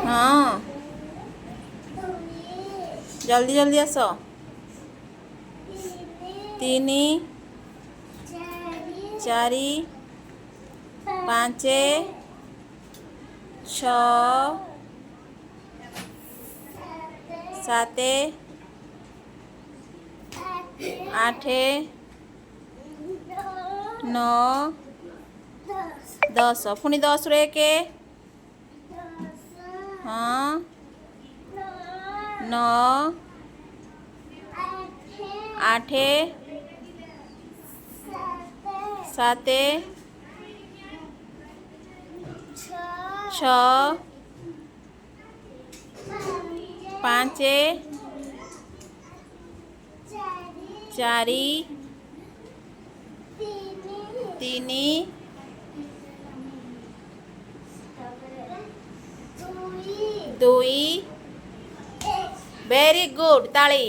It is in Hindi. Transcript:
हाँ जल्दी जल्दी आस। तीन चारि पाँच छ सात आठ नौ 10 पुणी 10 रे के हाँ 9 8 7 6 5 4 3 2 वेरी गुड ताली।